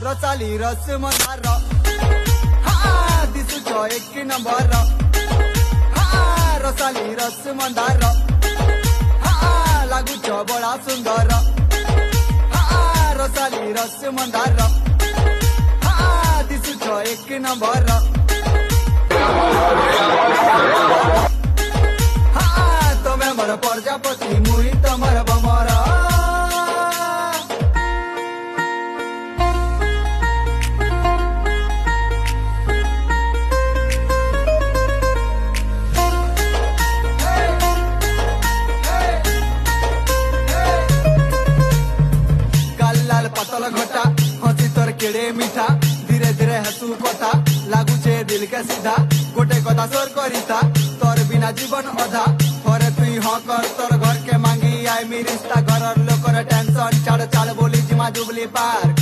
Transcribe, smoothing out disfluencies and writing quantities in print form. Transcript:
रसाली रस मंदार दिसुच एक नंबर रसाली रस मंदार लागुच बड़ा सुंदर रसाली रस मंदार दिसुच एक नंबर तमे मोर प्रजापति मुई तमर बमरा पतल घटा हसी तोर केड़े मीठा धीरे धीरे हसू कथा लागुचे दिल के सीधा गोटे कथा सोर करिता तोर बिना जीवन अधा थोरे तुई हाँ कर तोर घर के मांगी आई मी रिश्ता घर लोकर टेंशन चढ़ चाल बोली जिमा जुबली पार